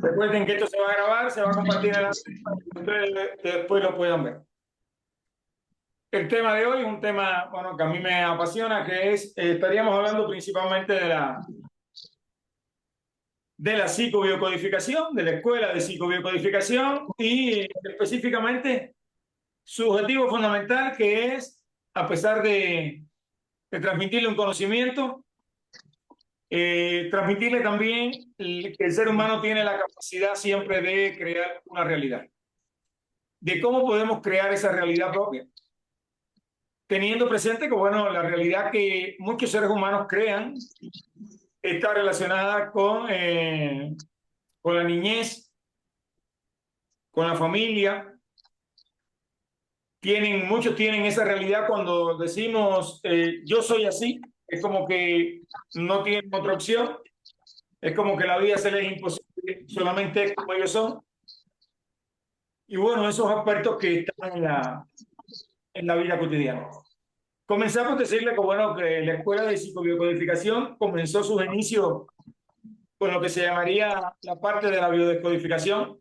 Recuerden que esto se va a grabar, se va a compartir en la para que ustedes después lo puedan ver. El tema de hoy es un tema, bueno, que a mí me apasiona, que es, estaríamos hablando principalmente de la psicobiocodificación, de la escuela de psicobiocodificación y específicamente su objetivo fundamental, que es, a pesar de transmitirle un conocimiento, transmitirle también que el ser humano tiene la capacidad siempre de crear una realidad, de cómo podemos crear esa realidad propia, teniendo presente que, bueno, la realidad que muchos seres humanos crean está relacionada con la niñez, con la familia. Muchos tienen esa realidad cuando decimos yo soy así, es como que no tienen otra opción, es como que la vida se les es imposible, solamente es como ellos son. Y bueno, esos aspectos que están en la vida cotidiana. Comenzamos a decirle que, bueno, que la escuela de psicobiocodificación comenzó sus inicios con lo que se llamaría la parte de la biodescodificación.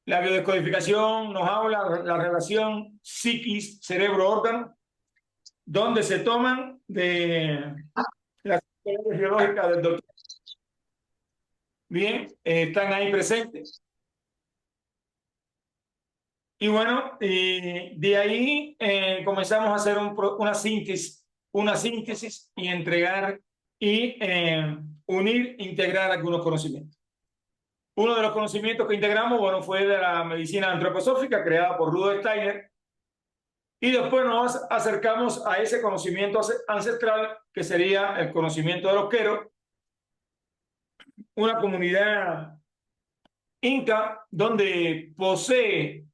La biodescodificación nos habla de la relación psiquis, cerebro-órgano, donde se toman de las estrategias biológicas del doctor. Bien, están ahí presentes. Y bueno, de ahí comenzamos a hacer una síntesis y entregar y unir, integrar algunos conocimientos. Uno de los conocimientos que integramos, bueno, fue de la medicina antroposófica creada por Rudolf Steiner. Y después nos acercamos a ese conocimiento ancestral, que sería el conocimiento de los queros, una comunidad inca donde posee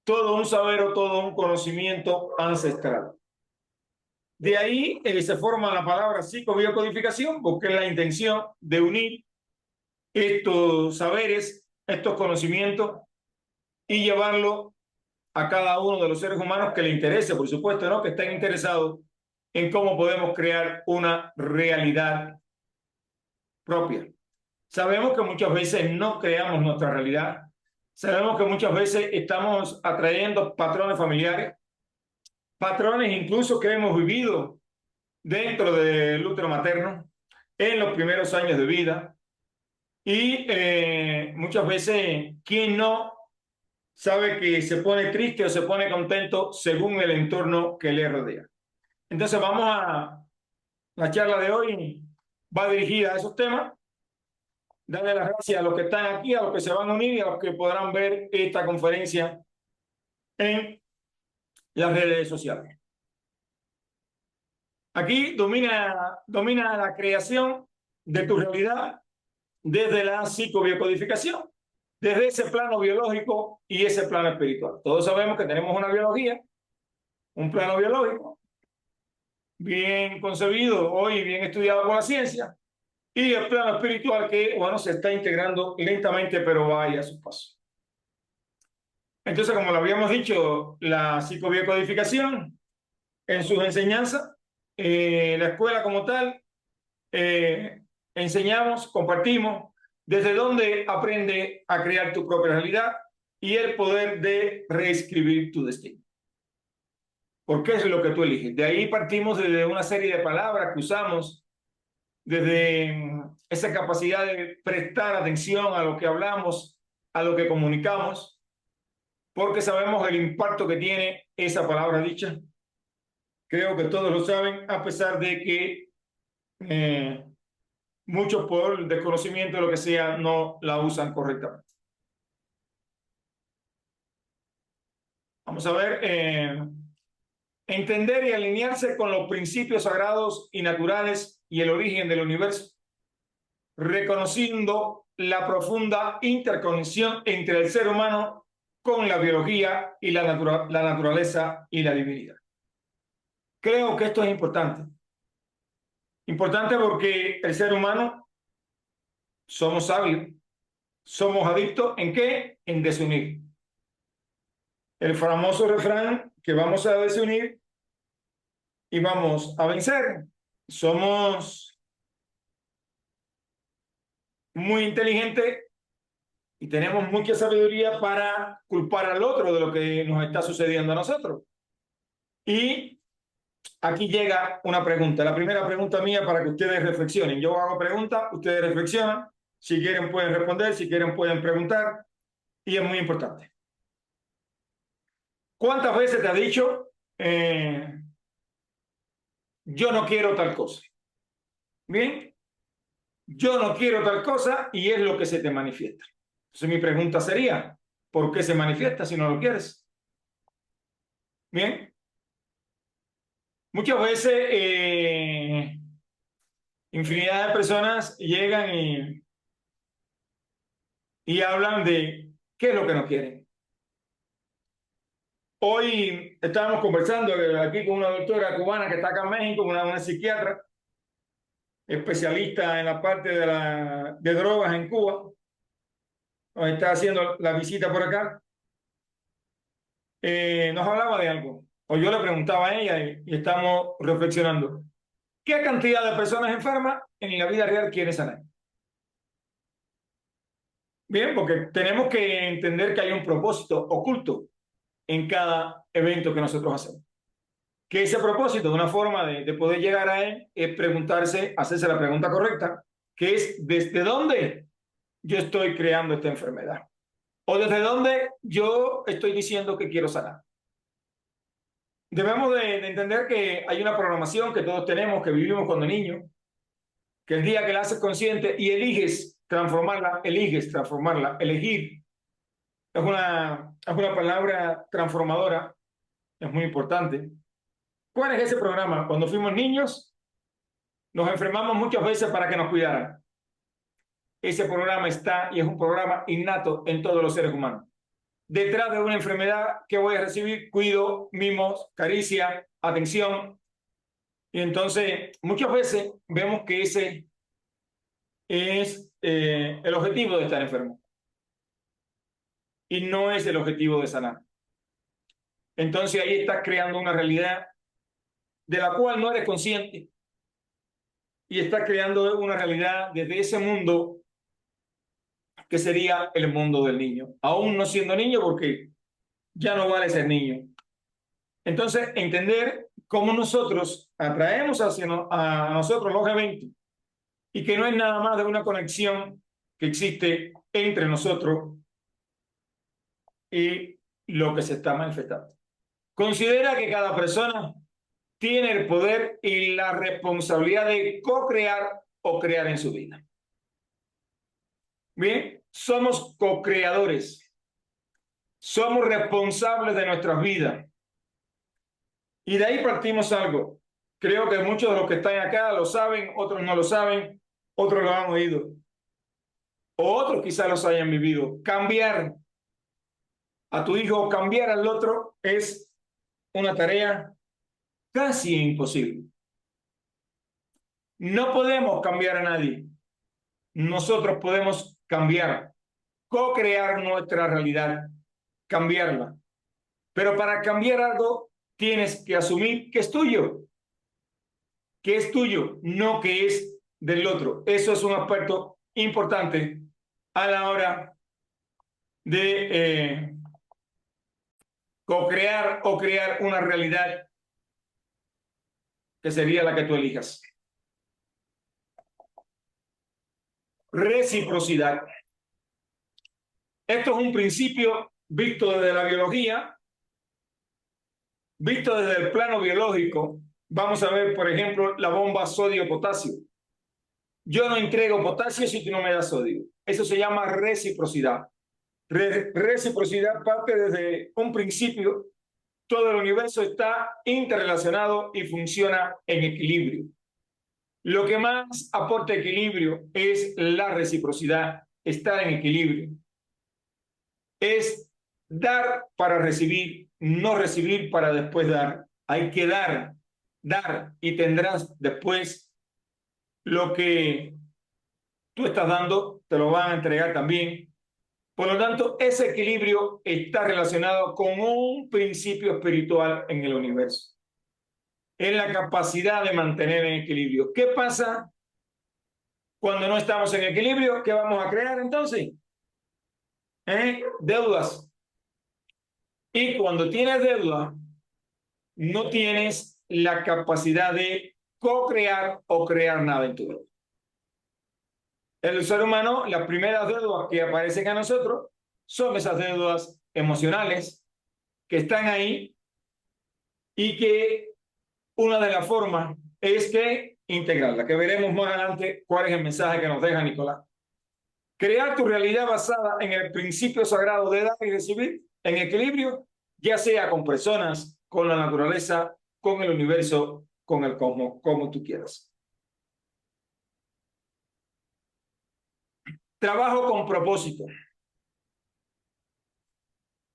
todo un saber o todo un conocimiento ancestral. De ahí se forma la palabra psicobiocodificación, porque es la intención de unir estos saberes, estos conocimientos y llevarlo a cada uno de los seres humanos que le interese, por supuesto, ¿no? Que estén interesados en cómo podemos crear una realidad propia. Sabemos que muchas veces no creamos nuestra realidad. Sabemos que muchas veces estamos atrayendo patrones familiares, patrones incluso que hemos vivido dentro del útero materno en los primeros años de vida. Y muchas veces, ¿quién no sabe que se pone triste o se pone contento según el entorno que le rodea? Entonces la charla de hoy va dirigida a esos temas. Darle las gracias a los que están aquí, a los que se van a unir y a los que podrán ver esta conferencia en las redes sociales. Aquí domina la creación de tu realidad desde la psicobiocodificación, desde ese plano biológico y ese plano espiritual. Todos sabemos que tenemos una biología, un plano biológico, bien concebido hoy, bien estudiado por la ciencia, y el plano espiritual que, bueno, se está integrando lentamente, pero va a sus pasos. Entonces, como lo habíamos dicho, la psicobiocodificación en sus enseñanzas, la escuela como tal, enseñamos, compartimos desde donde aprende a crear tu propia realidad y el poder de reescribir tu destino. Porque es lo que tú eliges. De ahí partimos desde una serie de palabras que usamos, desde esa capacidad de prestar atención a lo que hablamos, a lo que comunicamos, porque sabemos el impacto que tiene esa palabra dicha. Creo que todos lo saben, a pesar de que muchos por desconocimiento de lo que sea no la usan correctamente. Vamos a ver, entender y alinearse con los principios sagrados y naturales y el origen del universo, reconociendo la profunda interconexión entre el ser humano con la biología y la naturaleza y la divinidad. Creo que esto es importante. Importante porque el ser humano somos sabios, somos adictos ¿en qué? En desunir. El famoso refrán que vamos a desunir y vamos a vencer. Somos muy inteligente y tenemos mucha sabiduría para culpar al otro de lo que nos está sucediendo a nosotros. Y aquí llega una pregunta, la primera pregunta mía para que ustedes reflexionen. Yo hago preguntas, ustedes reflexionan, si quieren pueden responder, si quieren pueden preguntar, y es muy importante. ¿Cuántas veces te ha dicho, yo no quiero tal cosa? Bien, yo no quiero tal cosa y es lo que se te manifiesta. Entonces mi pregunta sería, ¿por qué se manifiesta si no lo quieres? Bien, muchas veces infinidad de personas llegan y hablan de qué es lo que no quieren. Hoy estábamos conversando aquí con una doctora cubana que está acá en México, una psiquiatra, especialista en la parte de drogas en Cuba. Nos está haciendo la visita por acá. Nos hablaba de algo, o yo le preguntaba a ella y estamos reflexionando. ¿Qué cantidad de personas enfermas en la vida real quieren sanar? Bien, porque tenemos que entender que hay un propósito oculto en cada evento que nosotros hacemos. Que ese propósito, una forma de poder llegar a él, es preguntarse, hacerse la pregunta correcta, que es ¿desde dónde yo estoy creando esta enfermedad? ¿O desde dónde yo estoy diciendo que quiero sanar? Debemos de entender que hay una programación que todos tenemos, que vivimos cuando niños, que el día que la haces consciente y eliges transformarla, elegir es una palabra transformadora, es muy importante. ¿Cuál es ese programa? Cuando fuimos niños, nos enfermamos muchas veces para que nos cuidaran. Ese programa está y es un programa innato en todos los seres humanos. Detrás de una enfermedad que voy a recibir, cuido, mimos, caricia, atención. Y entonces, muchas veces vemos que ese es el objetivo de estar enfermo. Y no es el objetivo de sanar. Entonces ahí estás creando una realidad de la cual no eres consciente. Y estás creando una realidad desde ese mundo que sería el mundo del niño. Aún no siendo niño porque ya no vale ser niño. Entonces, entender cómo nosotros atraemos a nosotros los eventos y que no es nada más de una conexión que existe entre nosotros y lo que se está manifestando. Considera que cada persona tiene el poder y la responsabilidad de co-crear o crear en su vida. Bien, somos co-creadores. Somos responsables de nuestras vidas. Y de ahí partimos algo. Creo que muchos de los que están acá lo saben, otros no lo saben, otros lo han oído. O otros quizás los hayan vivido. Cambiar a tu hijo, cambiar al otro es una tarea casi imposible. No podemos cambiar a nadie. Nosotros podemos cambiar, co-crear nuestra realidad, cambiarla. Pero para cambiar algo, tienes que asumir que es tuyo, no que es del otro. Eso es un aspecto importante a la hora de co-crear o crear una realidad que sería la que tú elijas. Reciprocidad. Esto es un principio visto desde la biología, visto desde el plano biológico. Vamos a ver, por ejemplo, la bomba sodio-potasio. Yo no entrego potasio si tú no me das sodio. Eso se llama reciprocidad. Reciprocidad parte desde un principio. Todo el universo está interrelacionado y funciona en equilibrio. Lo que más aporta equilibrio es la reciprocidad, estar en equilibrio. Es dar para recibir, no recibir para después dar. Hay que dar y tendrás después lo que tú estás dando, te lo van a entregar también. Por lo tanto, ese equilibrio está relacionado con un principio espiritual en el universo. Es la capacidad de mantener el equilibrio. ¿Qué pasa Cuando no estamos en equilibrio, ¿qué vamos a crear entonces? Deudas. Y cuando tienes deuda, no tienes la capacidad de co-crear o crear nada en tu vida. El ser humano, las primeras deudas que aparecen a nosotros son esas deudas emocionales que están ahí y que una de las formas es que integrarla, que veremos más adelante cuál es el mensaje que nos deja Nicolás. Crear tu realidad basada en el principio sagrado de dar y recibir en equilibrio, ya sea con personas, con la naturaleza, con el universo, con el cosmos, como tú quieras. Trabajo con propósito.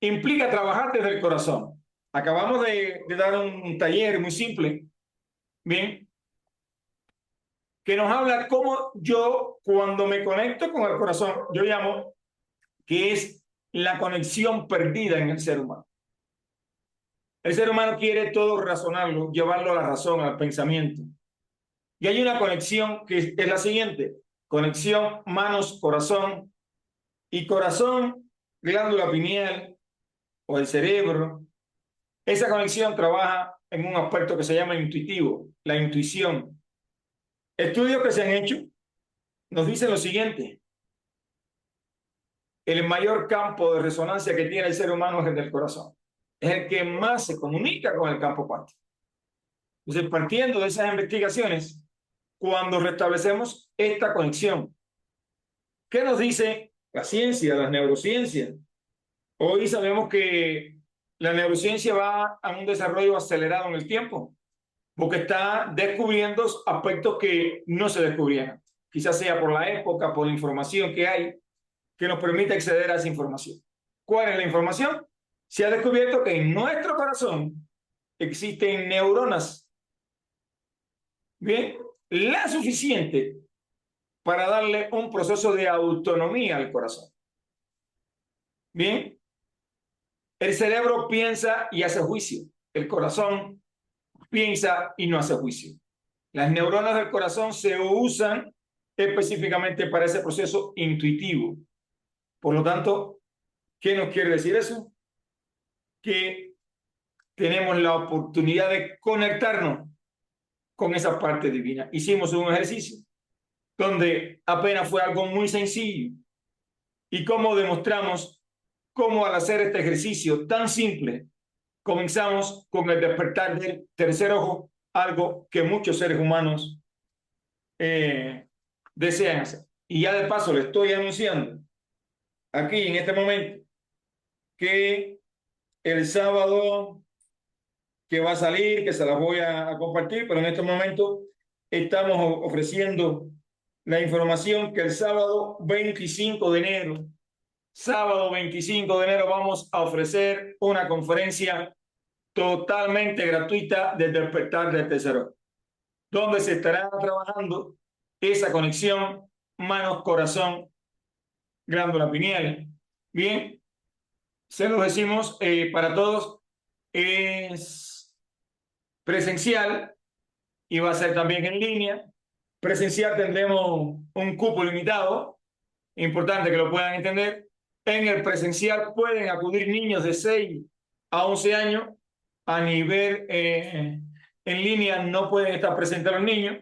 Implica trabajar desde el corazón. Acabamos de dar un taller muy simple, bien, que nos habla cómo yo, cuando me conecto con el corazón, yo llamo que es la conexión perdida en el ser humano. El ser humano quiere todo razonarlo, llevarlo a la razón, al pensamiento. Y hay una conexión que es la siguiente: conexión manos-corazón, y corazón, glándula pineal o el cerebro. Esa conexión trabaja en un aspecto que se llama intuitivo, la intuición. Estudios que se han hecho nos dicen lo siguiente: el mayor campo de resonancia que tiene el ser humano es el del corazón. Es el que más se comunica con el campo cuántico. Entonces, partiendo de esas investigaciones, cuando restablecemos esta conexión, ¿qué nos dice la ciencia, las neurociencias? Hoy sabemos que la neurociencia va a un desarrollo acelerado en el tiempo, porque está descubriendo aspectos que no se descubrían. Quizás sea por la época, por la información que hay, que nos permite acceder a esa información. ¿Cuál es la información? Se ha descubierto que en nuestro corazón existen neuronas, bien, la suficiente para darle un proceso de autonomía al corazón. Bien, el cerebro piensa y hace juicio, el corazón piensa y no hace juicio. Las neuronas del corazón se usan específicamente para ese proceso intuitivo. Por lo tanto, ¿qué nos quiere decir eso? Que tenemos la oportunidad de conectarnos con esa parte divina. Hicimos un ejercicio donde apenas fue algo muy sencillo, y cómo demostramos cómo al hacer este ejercicio tan simple comenzamos con el despertar del tercer ojo, algo que muchos seres humanos desean hacer. Y ya de paso le estoy anunciando aquí en este momento que el sábado que va a salir, que se las voy a compartir, pero en este momento estamos ofreciendo la información que el sábado 25 de enero, vamos a ofrecer una conferencia totalmente gratuita del despertar del tercero, donde se estará trabajando esa conexión manos-corazón, glándula pineal. Bien, se lo decimos para todos, es presencial y va a ser también en línea. Presencial tendremos un cupo limitado, importante que lo puedan entender. En el presencial pueden acudir niños de 6 a 11 años. A nivel en línea no pueden estar presentes los niños.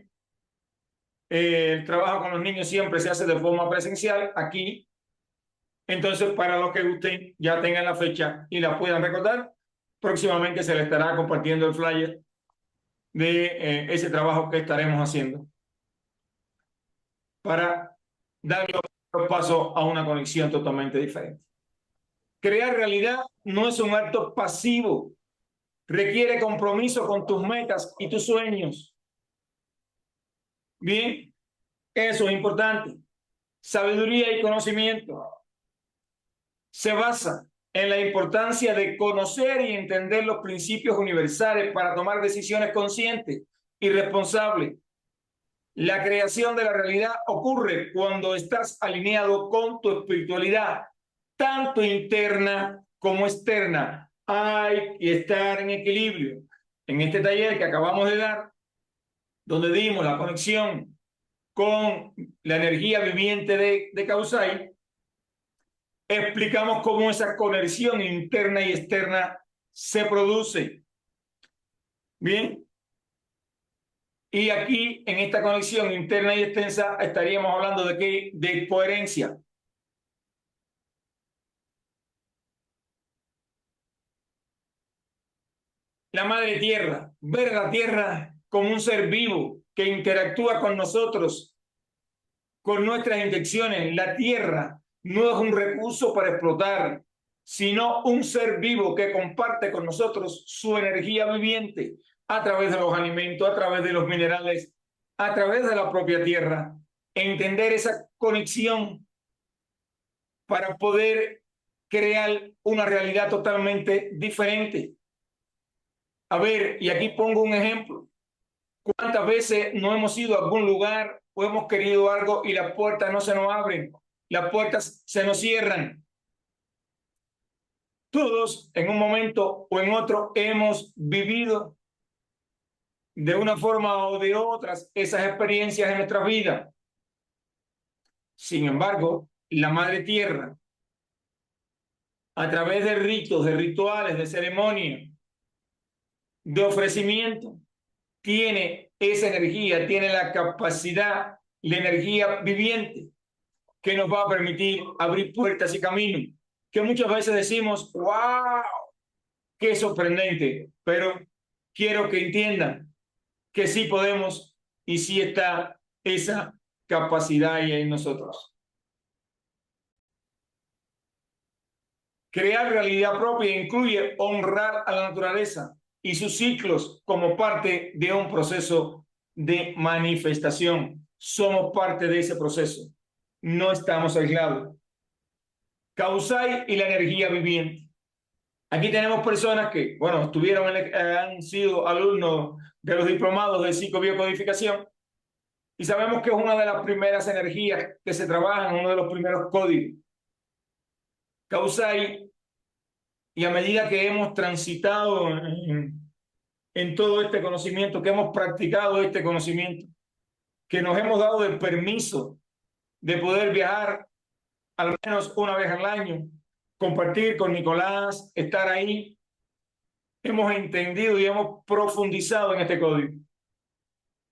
El trabajo con los niños siempre se hace de forma presencial aquí. Entonces, para los que gusten, ya tengan la fecha y la puedan recordar, próximamente se les estará compartiendo el flyer de ese trabajo que estaremos haciendo para darle paso a una conexión totalmente diferente. Crear realidad no es un acto pasivo, requiere compromiso con tus metas y tus sueños. Bien, eso es importante. Sabiduría y conocimiento se basa en la importancia de conocer y entender los principios universales para tomar decisiones conscientes y responsables. La creación de la realidad ocurre cuando estás alineado con tu espiritualidad, tanto interna como externa. Hay que estar en equilibrio. En este taller que acabamos de dar, donde dimos la conexión con la energía viviente de Kausai, explicamos cómo esa conexión interna y externa se produce. Bien. Y aquí, en esta conexión interna y extensa, estaríamos hablando de qué, de coherencia. La madre tierra, ver a la tierra como un ser vivo que interactúa con nosotros, con nuestras intenciones. La tierra no es un recurso para explotar, sino un ser vivo que comparte con nosotros su energía viviente a través de los alimentos, a través de los minerales, a través de la propia tierra. Entender esa conexión para poder crear una realidad totalmente diferente. A ver, y aquí pongo un ejemplo. ¿Cuántas veces no hemos ido a algún lugar o hemos querido algo y las puertas no se nos abren? Las puertas se nos cierran. Todos en un momento o en otro hemos vivido de una forma o de otras esas experiencias en nuestra vida. Sin embargo, la Madre Tierra, a través de ritos, de rituales, de ceremonias, de ofrecimiento, tiene esa energía, tiene la capacidad, la energía viviente que nos va a permitir abrir puertas y caminos, que muchas veces decimos, wow, qué sorprendente, pero quiero que entiendan que sí podemos y sí está esa capacidad ahí en nosotros. Crear realidad propia incluye honrar a la naturaleza y sus ciclos como parte de un proceso de manifestación. Somos parte de ese proceso. No estamos aislados. Kausai y la energía viviente. Aquí tenemos personas que, bueno, han sido alumnos de los diplomados de psicobiocodificación y sabemos que es una de las primeras energías que se trabajan, uno de los primeros códigos. Kausai, y a medida que hemos transitado en todo este conocimiento, que hemos practicado este conocimiento, que nos hemos dado el permiso de poder viajar al menos una vez al año, compartir con Nicolás, estar ahí, hemos entendido y hemos profundizado en este código.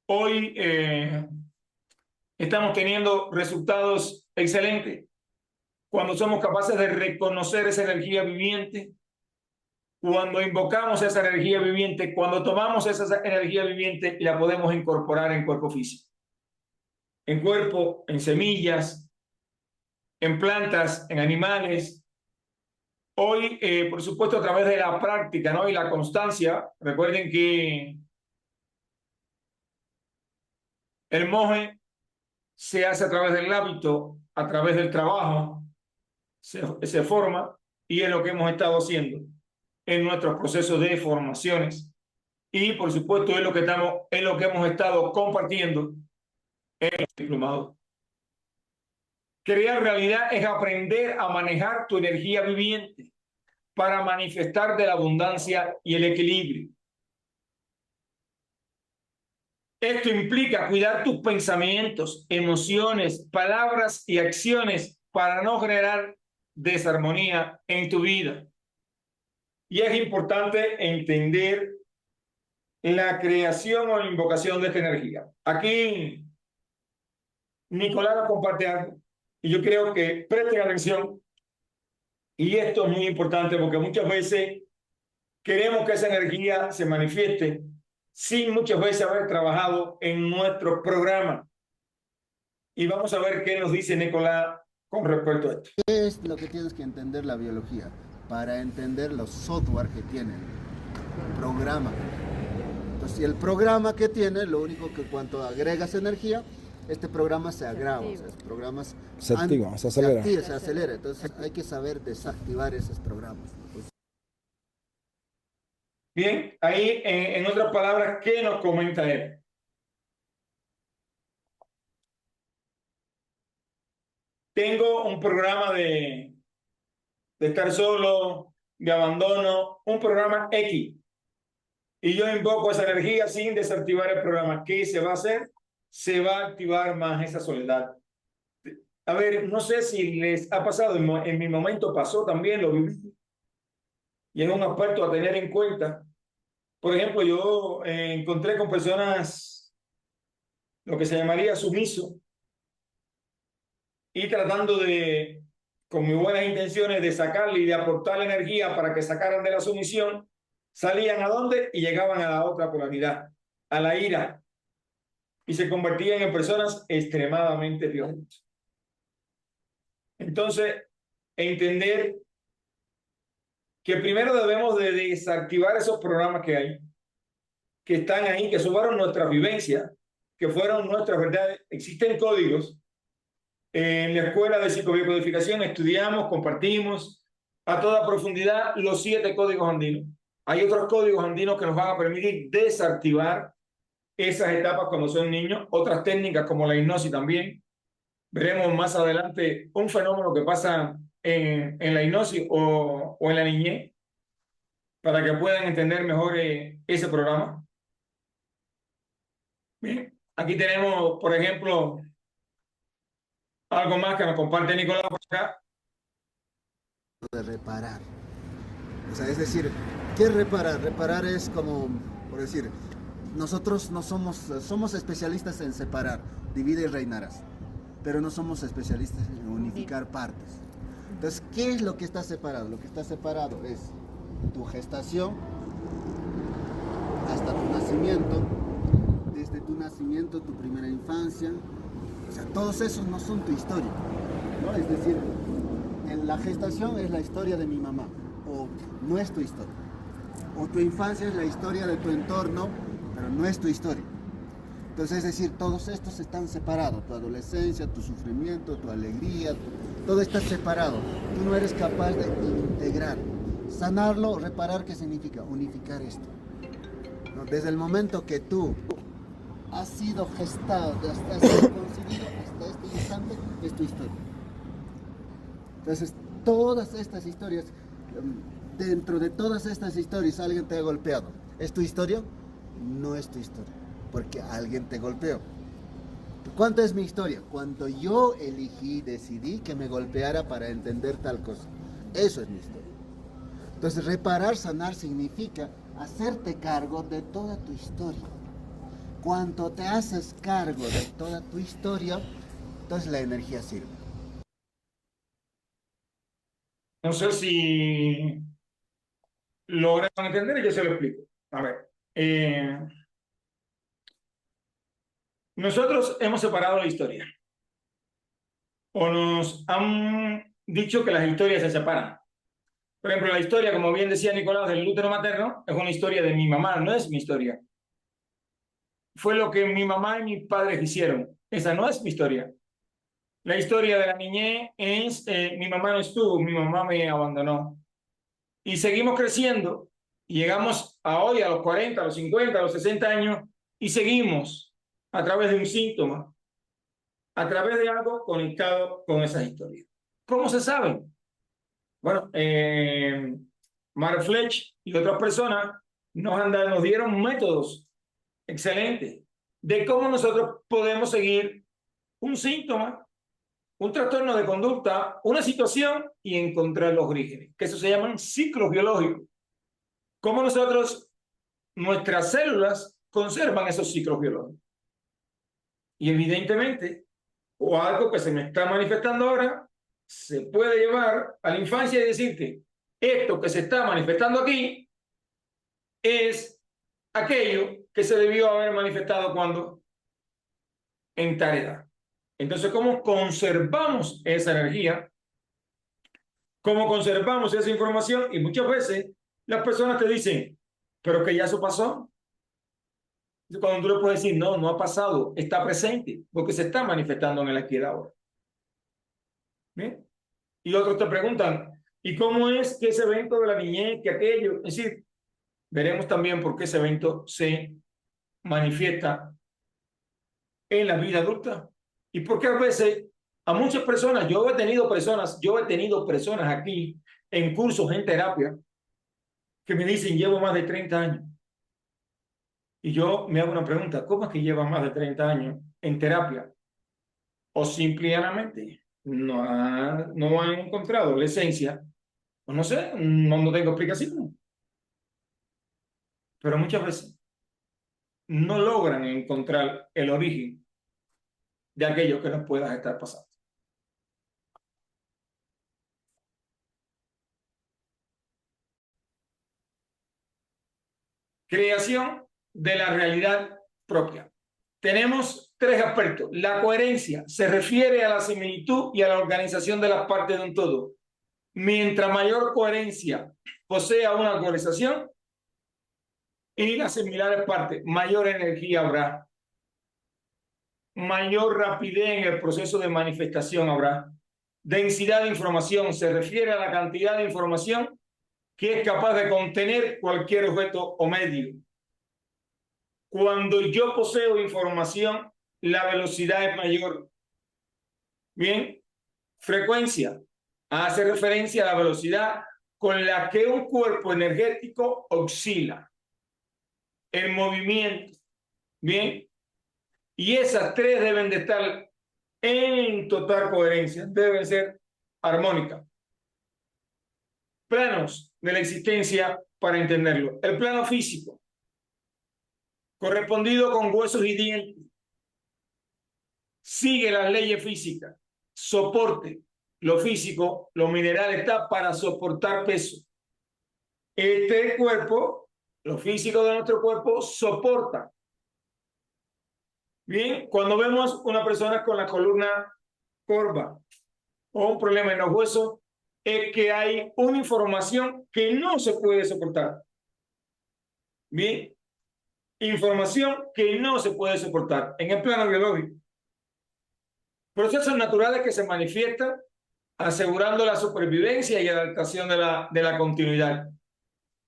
Hoy estamos teniendo resultados excelentes cuando somos capaces de reconocer esa energía viviente, cuando invocamos esa energía viviente, cuando tomamos esa energía viviente y la podemos incorporar en cuerpo físico, en cuerpo, en semillas, en plantas, en animales. Hoy, por supuesto, a través de la práctica, ¿no? Y la constancia, recuerden que el monje se hace a través del hábito, a través del trabajo, se forma, y es lo que hemos estado haciendo en nuestros procesos de formaciones. Y, por supuesto, es lo que hemos estado compartiendo en los diplomados. Crear realidad es aprender a manejar tu energía viviente para manifestar de la abundancia y el equilibrio. Esto implica cuidar tus pensamientos, emociones, palabras y acciones para no generar desarmonía en tu vida. Y es importante entender la creación o la invocación de esta energía. Aquí Nicolás nos comparte algo y yo creo que presten atención, y esto es muy importante porque muchas veces queremos que esa energía se manifieste sin muchas veces haber trabajado en nuestro programa. Y vamos a ver qué nos dice Nicolás con respecto a esto. ¿Qué es lo que tienes que entender la biología? Para entender los software que tiene, el programa. Entonces, el programa que tiene, lo único que cuando agregas energía, este programa se agrava, o sea, se activa, se acelera. Se acelera. Entonces hay que saber desactivar esos programas. Bien, ahí en otras palabras, ¿qué nos comenta él? Tengo un programa de estar solo, de abandono, un programa X. Y yo invoco esa energía sin desactivar el programa. ¿Qué se va a hacer? se va a activar más esa soledad. A ver, no sé si les ha pasado, en mi momento pasó también, lo viví, y es un aspecto a tener en cuenta. Por ejemplo, yo encontré con personas, lo que se llamaría sumiso, y tratando de, con mis buenas intenciones, de sacarle y de aportar energía para que sacaran de la sumisión, salían a dónde y llegaban a la otra polaridad, a la ira, y se convertían en personas extremadamente violentas. Entonces, entender que primero debemos de desactivar esos programas que hay, que están ahí, que fueron nuestras vivencias, que fueron nuestras verdades. Existen códigos. En la escuela de psicobiocodificación estudiamos, compartimos a toda profundidad los 7 códigos andinos. Hay otros códigos andinos que nos van a permitir desactivar esas etapas cuando son niños, otras técnicas como la hipnosis también. Veremos más adelante un fenómeno que pasa en la hipnosis o en la niñez para que puedan entender mejor ese programa. Bien, aquí tenemos, por ejemplo, algo más que nos comparte Nicolás por acá. De reparar. O sea, es decir, ¿qué es reparar? Reparar es como, por decir, nosotros no somos especialistas en separar, divide y reinarás, pero no somos especialistas en unificar partes. Entonces, ¿qué es lo que está separado? Lo que está separado es tu gestación hasta tu nacimiento, desde tu nacimiento, tu primera infancia. O sea, todos esos no son tu historia, ¿no? Es decir, en la gestación es la historia de mi mamá, o no es tu historia. O tu infancia es la historia de tu entorno, pero no es tu historia. Entonces, es decir, todos estos están separados. Tu adolescencia, tu sufrimiento, tu alegría, todo está separado. Tú no eres capaz de integrar. Sanarlo, reparar, ¿qué significa? Unificar esto, ¿no? Desde el momento que tú has sido gestado, has sido concebido hasta este instante, es tu historia. Entonces, todas estas historias, dentro de todas estas historias, alguien te ha golpeado. ¿Es tu historia? No es tu historia, porque alguien te golpeó. ¿Cuánto es mi historia? Cuando yo elegí, decidí que me golpeara para entender tal cosa. Eso es mi historia. Entonces, reparar, sanar significa hacerte cargo de toda tu historia. Cuando te haces cargo de toda tu historia, entonces la energía sirve. No sé si logran entender y yo se lo explico. A ver, nosotros hemos separado la historia o nos han dicho que las historias se separan. Por ejemplo, la historia, como bien decía Nicolás, del útero materno, es una historia de mi mamá, no es mi historia. Fue lo que mi mamá y mis padres hicieron. Esa no es mi historia. La historia de la niñez es, mi mamá no estuvo, mi mamá me abandonó. Y seguimos creciendo, y llegamos a hoy, a los 40, a los 50, a los 60 años, y seguimos a través de un síntoma, a través de algo conectado con esas historias. ¿Cómo se sabe? Bueno, Mark Fletch y otras personas nos dieron métodos excelentes de cómo nosotros podemos seguir un síntoma, un trastorno de conducta, una situación y encontrar los orígenes, que eso se llaman ciclos biológicos. Cómo nosotros, nuestras células conservan esos ciclos biológicos. Y evidentemente, o algo que se me está manifestando ahora, se puede llevar a la infancia y decirte, esto que se está manifestando aquí es aquello que se debió haber manifestado cuando en tal edad. Entonces, ¿cómo conservamos esa energía? ¿Cómo conservamos esa información? Y muchas veces las personas te dicen, pero que ya eso pasó. Cuando tú le puedes decir, no, no ha pasado, está presente, porque se está manifestando en el aquí y ahora. ¿Bien? Y otros te preguntan, ¿y cómo es que ese evento de la niñez, que aquello? Es decir, veremos también por qué ese evento se manifiesta en la vida adulta. Y por qué a veces a muchas personas, yo he tenido personas aquí en cursos, en terapia, que me dicen, llevo más de 30 años. Y yo me hago una pregunta, ¿cómo es que llevas más de 30 años en terapia o simplemente no han encontrado la esencia, o no sé, no tengo explicación. Pero muchas veces no logran encontrar el origen de aquello que nos pueda estar pasando. Creación de la realidad propia. Tenemos tres aspectos. La coherencia se refiere a la similitud y a la organización de las partes de un todo. Mientras mayor coherencia posea una organización y las similares partes, mayor energía habrá. Mayor rapidez en el proceso de manifestación habrá. Densidad de información se refiere a la cantidad de información que es capaz de contener cualquier objeto o medio. Cuando yo poseo información, la velocidad es mayor. Bien, frecuencia hace referencia a la velocidad con la que un cuerpo energético oscila. El movimiento. Bien, y esas tres deben de estar en total coherencia, deben ser armónicas. Planos de la existencia para entenderlo. El plano físico, correspondido con huesos y dientes, sigue las leyes físicas. Soporte, lo físico, lo mineral está para soportar peso. Este cuerpo, lo físico de nuestro cuerpo, soporta. Bien, cuando vemos una persona con la columna corva o un problema en los huesos, es que hay una información que no se puede soportar. Bien, información que no se puede soportar en el plano biológico. Procesos naturales que se manifiestan asegurando la supervivencia y adaptación de la continuidad.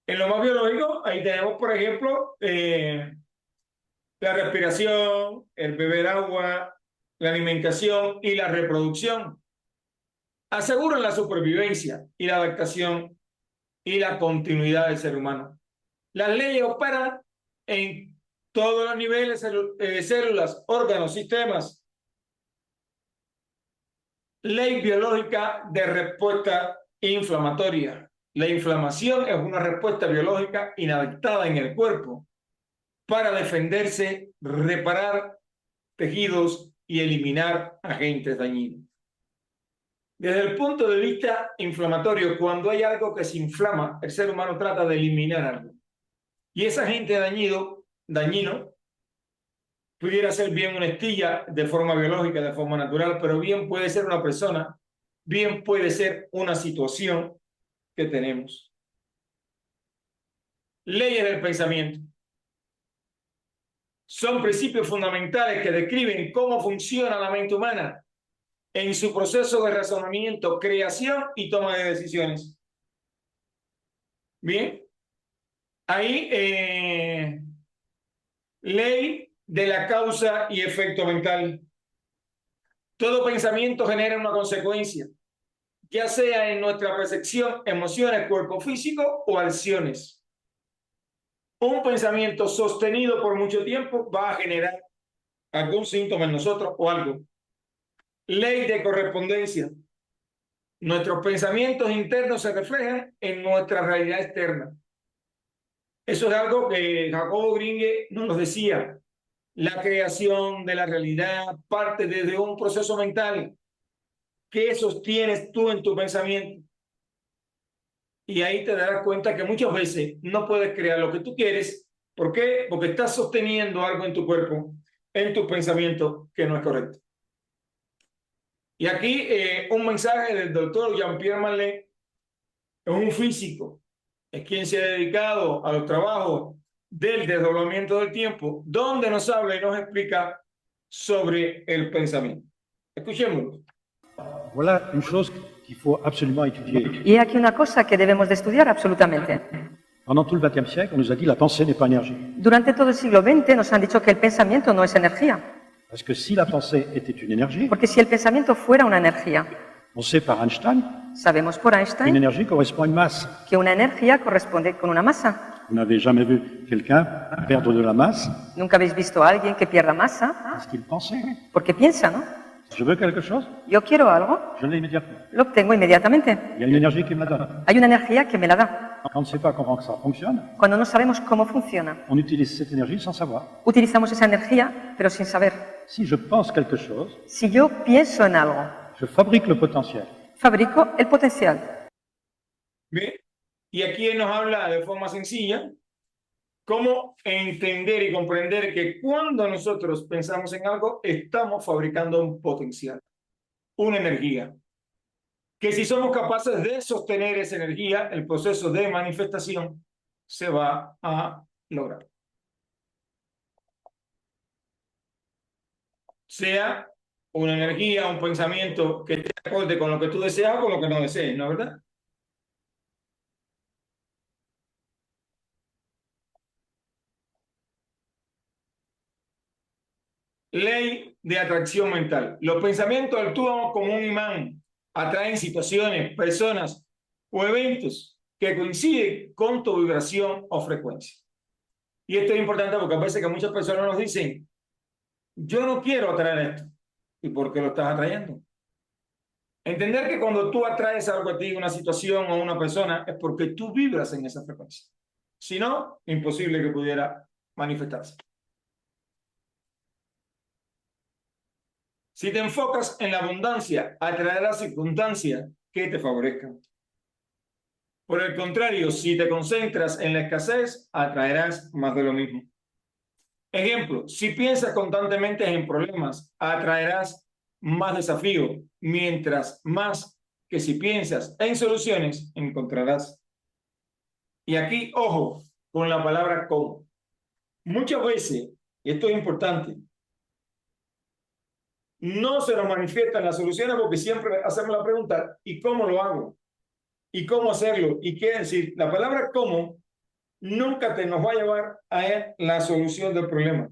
En lo más biológico, ahí tenemos, por ejemplo, la respiración, el beber agua, la alimentación y la reproducción. Aseguran la supervivencia y la adaptación y la continuidad del ser humano. Las leyes operan en todos los niveles, células, órganos, sistemas. Ley biológica de respuesta inflamatoria. La inflamación es una respuesta biológica inadaptada en el cuerpo para defenderse, reparar tejidos y eliminar agentes dañinos. Desde el punto de vista inflamatorio, cuando hay algo que se inflama, el ser humano trata de eliminar algo. Y ese agente dañino, pudiera ser bien una estilla de forma biológica, de forma natural, pero bien puede ser una persona, bien puede ser una situación que tenemos. Leyes del pensamiento. Son principios fundamentales que describen cómo funciona la mente humana en su proceso de razonamiento, creación y toma de decisiones. Bien. Ahí, ley de la causa y efecto mental. Todo pensamiento genera una consecuencia, ya sea en nuestra percepción, emociones, cuerpo físico o acciones. Un pensamiento sostenido por mucho tiempo va a generar algún síntoma en nosotros o algo. Ley de correspondencia. Nuestros pensamientos internos se reflejan en nuestra realidad externa. Eso es algo que Jacobo Gringe nos decía. La creación de la realidad parte desde un proceso mental. ¿Qué sostienes tú en tu pensamiento? Y ahí te darás cuenta que muchas veces no puedes crear lo que tú quieres. ¿Por qué? Porque estás sosteniendo algo en tu cuerpo, en tu pensamiento, que no es correcto. Y aquí un mensaje del doctor Jean-Pierre Marlé, es un físico, es quien se ha dedicado a los trabajos del desdoblamiento del tiempo, donde nos habla y nos explica sobre el pensamiento. Escuchémoslo. Voilà une chose qu'il faut absolument étudier. Y aquí una cosa que debemos de estudiar absolutamente. Pendant tout le XXe siècle, on nous a dit la pensée n'est pas énergie. Durante todo el siglo XX nos han dicho que el pensamiento no es energía. Parce que si la pensée était une énergie, Porque si el pensamiento fuera una energía, on sait par Einstein sabemos por qu'une Einstein énergie correspond à une masse. que una energía corresponde con una masa. Vous n'avez jamais vu quelqu'un perdre de la masse Nunca habéis visto a alguien que pierda masa parce qu'il pensait. porque piensa, ¿no? Je veux quelque chose, Yo quiero algo, je l'ai immédiatement. lo obtengo inmediatamente. Il y a une énergie qui me la donne. Hay una energía que me la da. Quand on ne sait pas comment que ça fonctionne, Cuando no sabemos cómo funciona, on utilise cette énergie sans savoir. utilizamos esa energía, pero sin saber. Si je pense quelque chose, Si yo pienso en algo, je fabrique le potentiel. fabrico el potencial. ¿Bien? Y aquí nos habla de forma sencilla cómo entender y comprender que cuando nosotros pensamos en algo, estamos fabricando un potencial, una energía. Que si somos capaces de sostener esa energía, el proceso de manifestación se va a lograr. Sea una energía, un pensamiento que esté acorde con lo que tú deseas o con lo que no desees, ¿no es verdad? Ley de atracción mental. Los pensamientos actúan como un imán, atraen situaciones, personas o eventos que coinciden con tu vibración o frecuencia. Y esto es importante porque a veces que muchas personas nos dicen, yo no quiero atraer esto. ¿Y por qué lo estás atrayendo? Entender que cuando tú atraes algo a ti, una situación o una persona, es porque tú vibras en esa frecuencia. Si no, imposible que pudiera manifestarse. Si te enfocas en la abundancia, atraerás circunstancias que te favorezcan. Por el contrario, si te concentras en la escasez, atraerás más de lo mismo. Ejemplo, si piensas constantemente en problemas, atraerás más desafío, mientras más que si piensas en soluciones, encontrarás. Y aquí, ojo, con la palabra cómo. Muchas veces, y esto es importante, no se nos manifiestan las soluciones porque siempre hacemos la pregunta, ¿y cómo lo hago? ¿Y cómo hacerlo? ¿Y qué decir? La palabra cómo nunca te nos va a llevar a la solución del problema.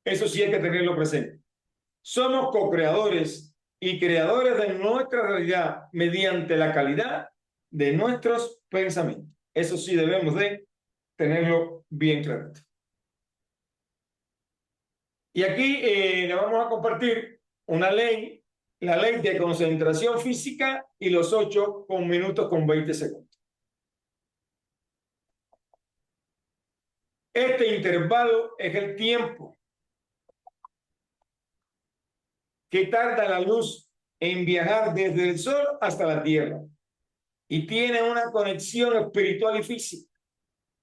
Eso sí hay que tenerlo presente. Somos co-creadores y creadores de nuestra realidad mediante la calidad de nuestros pensamientos. Eso sí debemos de tenerlo bien claro. Y aquí le vamos a compartir una ley, la ley de concentración física y los 8 minutos con 20 segundos. Este intervalo es el tiempo que tarda la luz en viajar desde el sol hasta la tierra y tiene una conexión espiritual y física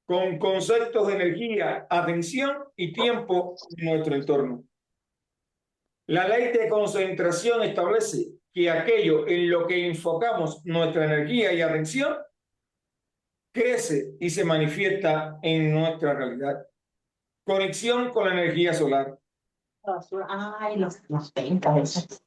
con conceptos de energía, atención y tiempo en nuestro entorno. La ley de concentración establece que aquello en lo que enfocamos nuestra energía y atención crece y se manifiesta en nuestra realidad. Conexión con la energía solar. Ay, los 20 veces.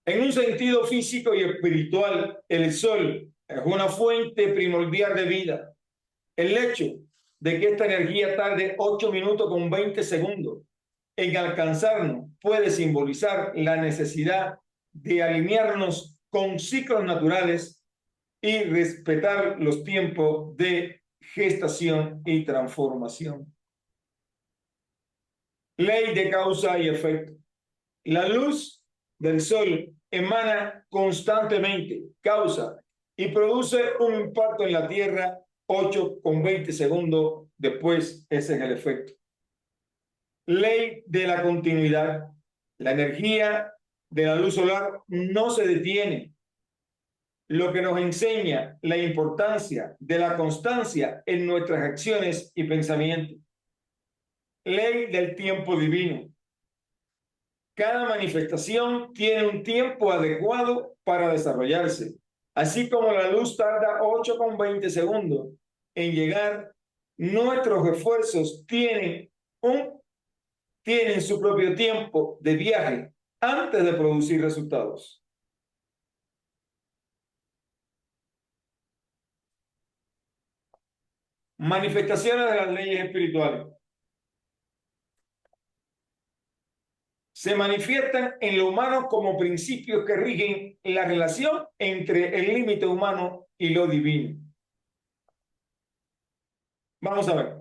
En un sentido físico y espiritual, el sol es una fuente primordial de vida. El hecho de que esta energía tarde 8 minutos con 20 segundos en alcanzarnos puede simbolizar la necesidad de alinearnos con ciclos naturales y respetar los tiempos de gestación y transformación. Ley de causa y efecto. La luz del sol emana constantemente, causa y produce un impacto en la Tierra 8 con 20 segundos después. Ese es el efecto. Ley de la continuidad. La energía de la luz solar no se detiene, lo que nos enseña la importancia de la constancia en nuestras acciones y pensamientos. Ley del tiempo divino. Cada manifestación tiene un tiempo adecuado para desarrollarse, así como la luz tarda 8 con 20 segundos en llegar. Nuestros esfuerzos tienen su propio tiempo de viaje antes de producir resultados. Manifestaciones de las leyes espirituales. se manifiestan en lo humano como principios que rigen la relación entre el límite humano y lo divino. Vamos a ver,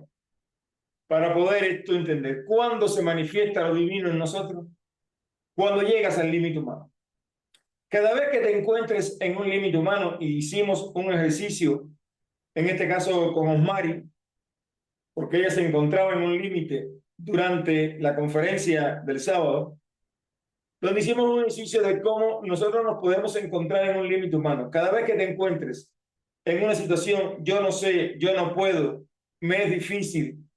para poder esto entender, ¿cuándo se manifiesta lo divino en nosotros? Cuando llegas al límite humano. Cada vez que te encuentres en un límite humano, y hicimos un ejercicio, en este caso con Osmari, porque ella se encontraba en un límite durante la conferencia del sábado, donde hicimos un ejercicio de cómo nosotros nos podemos encontrar en un límite humano. Cada vez que te encuentres en una situación, yo no sé, yo no puedo, me es difícil,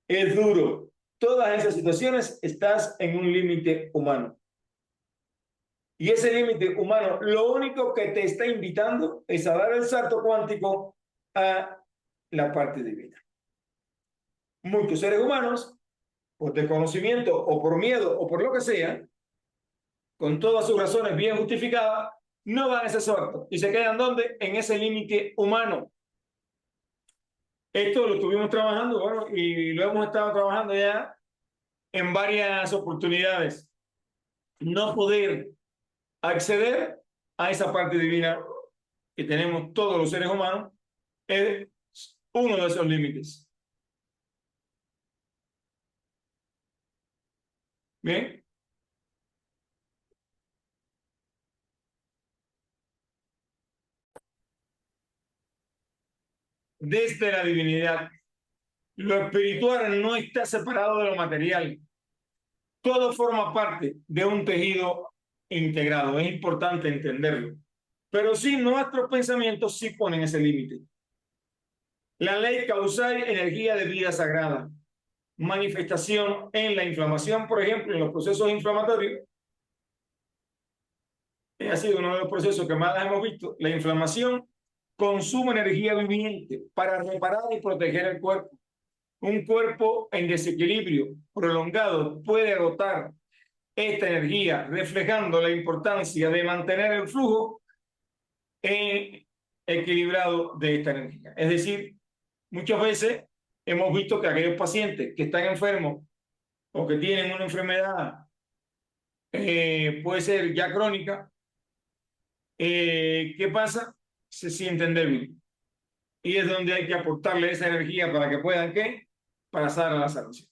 es duro, todas esas situaciones estás en un límite humano. Y ese límite humano, lo único que te está invitando es a dar el salto cuántico a la parte divina. Muchos seres humanos, por desconocimiento o por miedo o por lo que sea, con todas sus razones bien justificadas, no dan ese salto y se quedan ¿dónde? En ese límite humano. Esto lo estuvimos trabajando, bueno, y lo hemos estado trabajando ya en varias oportunidades. No poder acceder a esa parte divina que tenemos todos los seres humanos es uno de esos límites. Bien. Desde la divinidad, lo espiritual no está separado de lo material. Todo forma parte de un tejido integrado. Es importante entenderlo. Pero sí, nuestros pensamientos sí ponen ese límite. La ley causal, energía de vida sagrada. Manifestación en la inflamación, por ejemplo, en los procesos inflamatorios. Ha sido uno de los procesos que más hemos visto. La inflamación consume energía viviente para reparar y proteger el cuerpo. Un cuerpo en desequilibrio prolongado puede agotar esta energía, reflejando la importancia de mantener el flujo equilibrado de esta energía. Es decir, muchas veces hemos visto que aquellos pacientes que están enfermos o que tienen una enfermedad, puede ser ya crónica, ¿qué pasa? Se sienten débiles. Y es donde hay que aportarle esa energía para que puedan, ¿qué? Pasar a la sanación.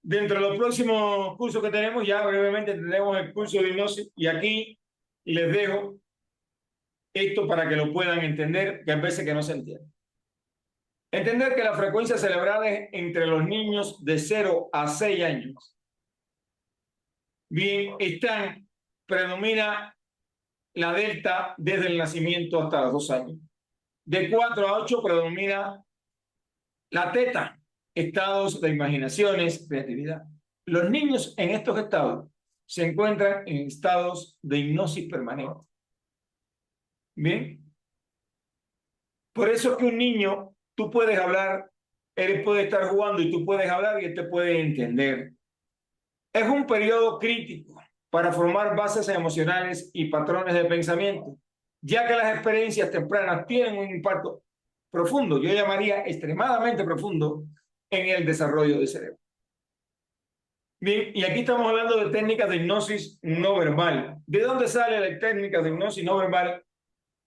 Dentro de los próximos cursos que tenemos, ya brevemente tendremos el curso de hipnosis y aquí les dejo esto para que lo puedan entender, que a veces que no se entiende. Entender que las frecuencias cerebrales entre los niños de 0 a 6 años, bien, predomina la delta desde el nacimiento hasta los 2 años. De 4 a 8 predomina la teta, estados de imaginaciones, creatividad. Los niños en estos estados se encuentran en estados de hipnosis permanente. Bien. Por eso es que un niño, tú puedes hablar, él puede estar jugando y tú puedes hablar y él te puede entender. Es un periodo crítico para formar bases emocionales y patrones de pensamiento, ya que las experiencias tempranas tienen un impacto profundo, yo llamaría extremadamente profundo, en el desarrollo del cerebro. Bien, y aquí estamos hablando de técnicas de hipnosis no verbal. ¿De dónde sale la técnica de hipnosis no verbal?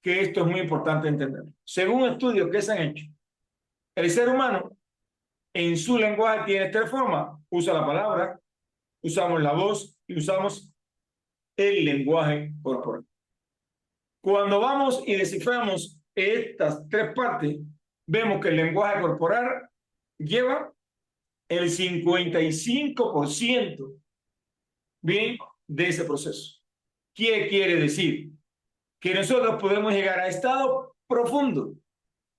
Que esto es muy importante entender. Según estudios que se han hecho, el ser humano en su lenguaje tiene 3 formas. Usa la palabra, usamos la voz y usamos el lenguaje corporal. Cuando vamos y desciframos estas 3 partes, vemos que el lenguaje corporal lleva el 55% bien de ese proceso. ¿Qué quiere decir? Que nosotros podemos llegar a estado profundo,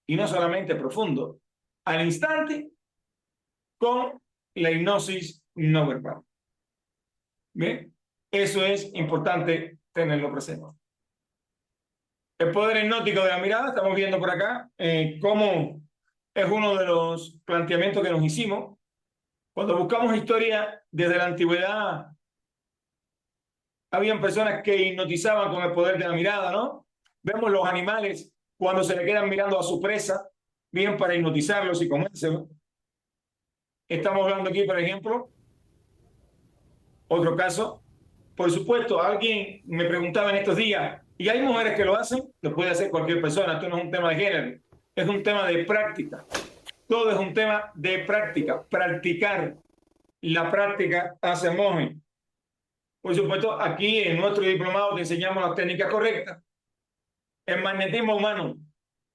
y no solamente profundo, al instante con la hipnosis no verbal. Bien, eso es importante tenerlo presente. El poder hipnótico de la mirada, estamos viendo por acá cómo es uno de los planteamientos que nos hicimos. Cuando buscamos historia desde la antigüedad, habían personas que hipnotizaban con el poder de la mirada, ¿no? Vemos los animales cuando se le quedan mirando a su presa, bien para hipnotizarlos y comérselos. Estamos hablando aquí, por ejemplo, Otro caso, por supuesto, alguien me preguntaba en estos días, ¿y hay mujeres que lo hacen? Lo puede hacer cualquier persona, esto no es un tema de género, es un tema de práctica. Todo es un tema de práctica, practicar. La práctica hace monje. Por supuesto, aquí en nuestro diplomado te enseñamos las técnicas correctas. El magnetismo humano,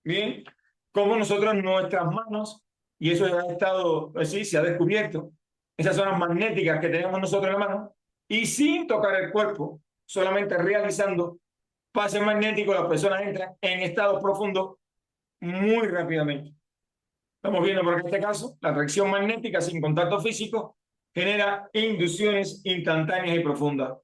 ¿bien? Como nosotros nuestras manos, y eso ha estado, sí, se ha descubierto, esas zonas magnéticas que tenemos nosotros en la mano, y sin tocar el cuerpo, solamente realizando pases magnéticos, las personas entran en estado profundo muy rápidamente. Estamos viendo por este caso, la atracción magnética sin contacto físico genera inducciones instantáneas y profundas.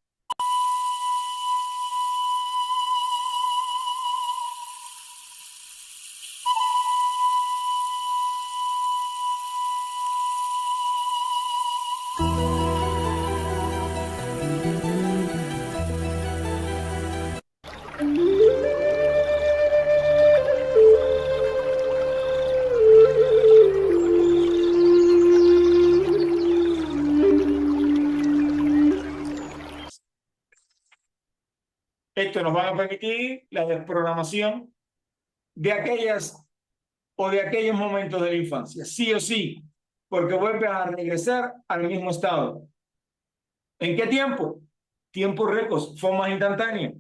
Esto nos va a permitir la desprogramación de aquellas o de aquellos momentos de la infancia, sí o sí, porque vuelves a regresar al mismo estado. ¿En qué tiempo? Tiempos récords, formas instantáneas.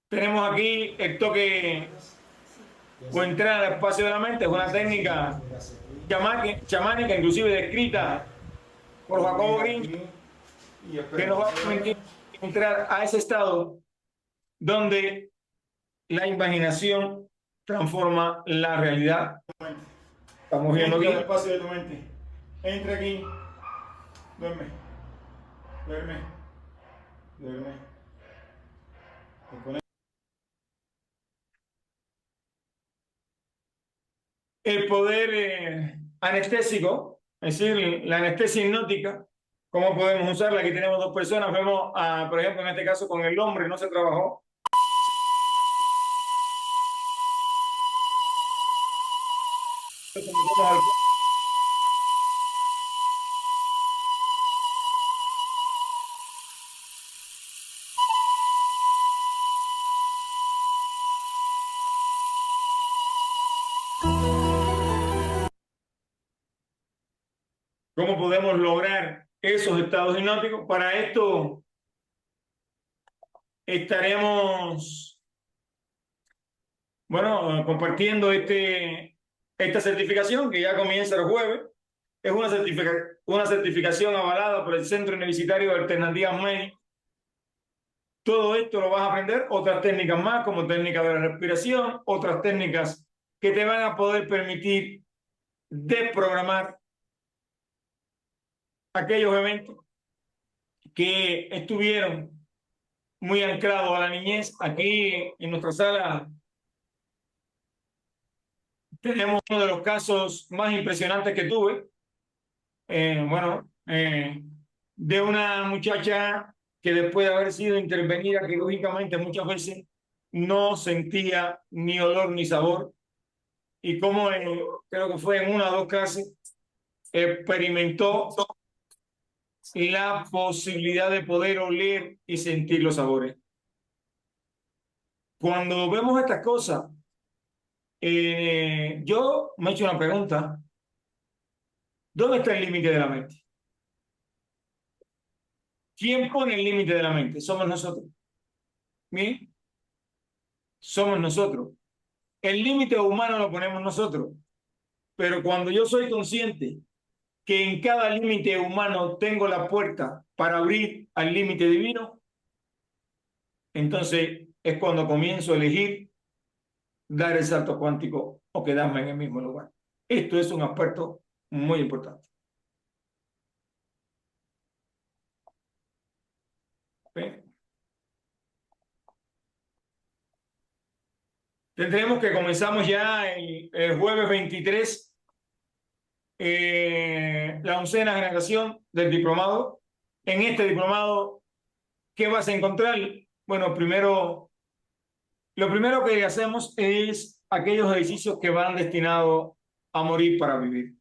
Tenemos aquí el toque o entrar al espacio de la mente, es una técnica chamánica, inclusive descrita por Jacobo Green, que nos va a permitir entrar a ese estado donde la imaginación transforma la realidad. Estamos viendo aquí. Entra al espacio de tu mente. Entra aquí. Duerme. Duerme. Duerme. El poder anestésico, es decir, la anestesia hipnótica, ¿cómo podemos usarla? Aquí tenemos dos personas, vemos, por ejemplo, en este caso con el hombre no se trabajó. ¿Cómo podemos lograr esos estados hipnóticos? Para esto estaremos, bueno, compartiendo esta certificación que ya comienza el jueves. Es una certificación avalada por el Centro Universitario de Alternativas Médicas. Todo esto lo vas a aprender, otras técnicas más, como técnica de la respiración, otras técnicas que te van a poder permitir desprogramar aquellos eventos que estuvieron muy anclados a la niñez. Aquí en nuestra sala tenemos uno de los casos más impresionantes que tuve. De una muchacha que después de haber sido intervenida quirúrgicamente muchas veces no sentía ni olor ni sabor, y como creo que fue en una o dos casos experimentó la posibilidad de poder oler y sentir los sabores. Cuando vemos estas cosas, yo me he hecho una pregunta: ¿dónde está el límite de la mente? ¿Quién pone el límite de la mente? Somos nosotros. ¿Bien? Somos nosotros. El límite humano lo ponemos nosotros. Pero cuando yo soy consciente que en cada límite humano tengo la puerta para abrir al límite divino, entonces es cuando comienzo a elegir dar el salto cuántico o quedarme en el mismo lugar. Esto es un aspecto muy importante. ¿Ven? Tendremos que comenzamos ya el jueves 23 la 11ª generación del diplomado. En este diplomado, ¿qué vas a encontrar? Bueno, lo primero que hacemos es aquellos ejercicios que van destinados a morir para vivir.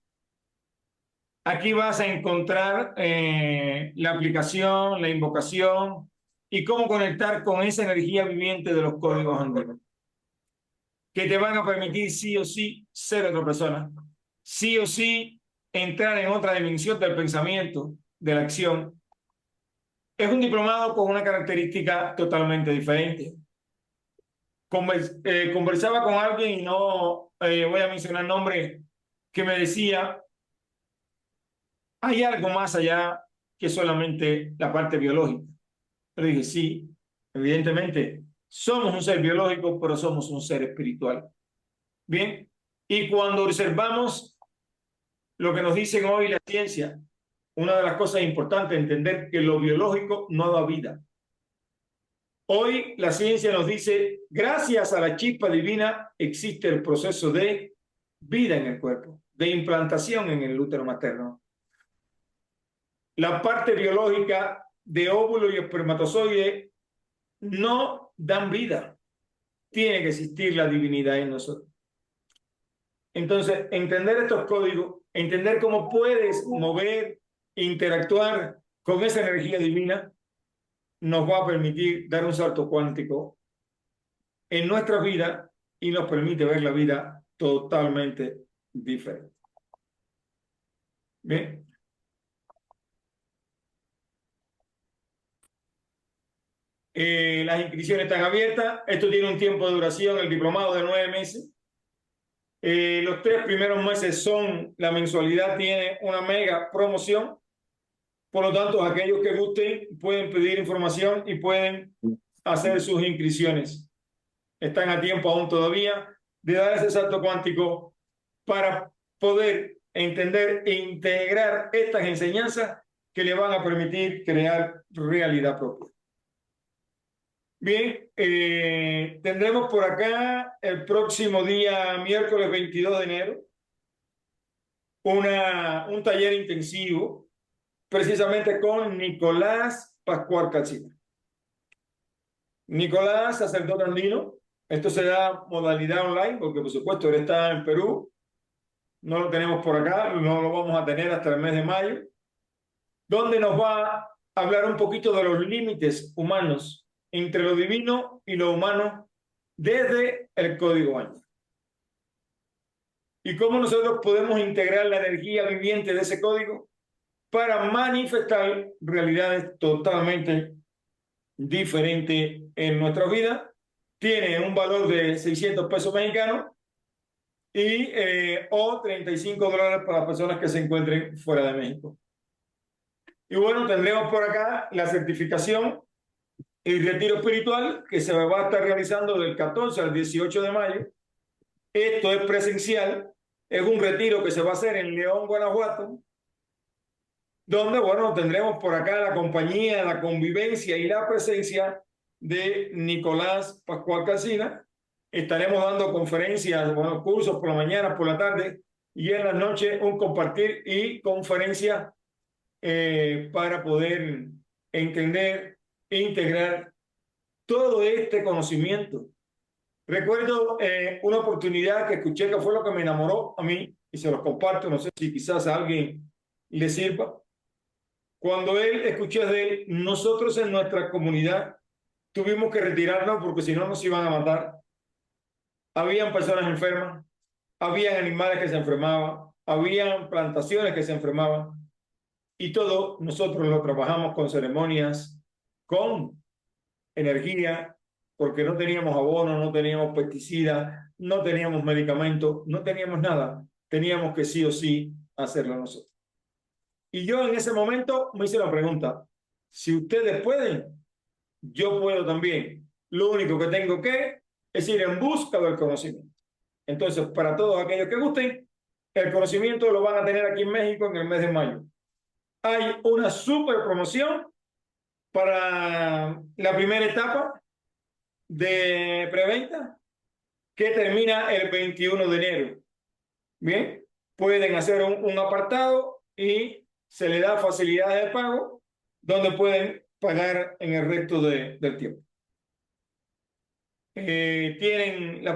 Aquí vas a encontrar la aplicación, la invocación y cómo conectar con esa energía viviente de los códigos andinos, que te van a permitir sí o sí ser otra persona, sí o sí entrar en otra dimensión del pensamiento, de la acción. Es un diplomado con una característica totalmente diferente. Conversaba con alguien, y no voy a mencionar nombre, que me decía, hay algo más allá que solamente la parte biológica. Pero dije, sí, evidentemente, somos un ser biológico, pero somos un ser espiritual. Bien, y cuando observamos lo que nos dicen hoy la ciencia, una de las cosas importantes es entender que lo biológico no da vida. Hoy la ciencia nos dice, gracias a la chispa divina existe el proceso de vida en el cuerpo, de implantación en el útero materno. La parte biológica de óvulo y espermatozoide no dan vida. Tiene que existir la divinidad en nosotros. Entonces, entender estos códigos, entender cómo puedes mover, interactuar con esa energía divina, nos va a permitir dar un salto cuántico en nuestra vida y nos permite ver la vida totalmente diferente. Bien. Las inscripciones están abiertas. Esto tiene un tiempo de duración, el diplomado de 9 meses. Los 3 primeros meses son, la mensualidad tiene una mega promoción. Por lo tanto, aquellos que gusten pueden pedir información y pueden hacer sus inscripciones. Están a tiempo aún todavía de dar ese salto cuántico para poder entender e integrar estas enseñanzas que le van a permitir crear realidad propia. Bien, tendremos por acá el próximo día, miércoles 22 de enero, un taller intensivo, precisamente con Nicolás Pascual Calcina. Nicolás, sacerdote andino. Esto se da modalidad online, porque por supuesto él está en Perú. No lo tenemos por acá, no lo vamos a tener hasta el mes de mayo, donde nos va a hablar un poquito de los límites humanos entre lo divino y lo humano desde el código Ángel. Y cómo nosotros podemos integrar la energía viviente de ese código para manifestar realidades totalmente diferentes en nuestra vida. Tiene un valor de 600 pesos mexicanos y o $35 para las personas que se encuentren fuera de México. Y bueno, tendremos por acá la certificación y retiro espiritual que se va a estar realizando del 14 al 18 de mayo. Esto es presencial, es un retiro que se va a hacer en León, Guanajuato, donde, bueno, tendremos por acá la compañía, la convivencia y la presencia de Nicolás Pascual Calcina. Estaremos dando conferencias, bueno, cursos por la mañana, por la tarde y en la noche un compartir y conferencia para poder entender e integrar todo este conocimiento. Recuerdo una oportunidad que escuché que fue lo que me enamoró a mí y se los comparto, no sé si quizás a alguien le sirva. Cuando escuché de él, nosotros en nuestra comunidad tuvimos que retirarnos porque si no nos iban a matar. Habían personas enfermas, habían animales que se enfermaban, habían plantaciones que se enfermaban y todo nosotros lo trabajamos con ceremonias, con energía, porque no teníamos abono, no teníamos pesticidas, no teníamos medicamentos, no teníamos nada. Teníamos que sí o sí hacerlo nosotros. Y yo en ese momento me hice la pregunta, si ustedes pueden, yo puedo también. Lo único que tengo que es ir en busca del conocimiento. Entonces, para todos aquellos que gusten, el conocimiento lo van a tener aquí en México en el mes de mayo. Hay una súper promoción para la primera etapa de preventa que termina el 21 de enero. Bien, pueden hacer un apartado y se le da facilidades de pago donde pueden pagar en el resto del tiempo. Tienen la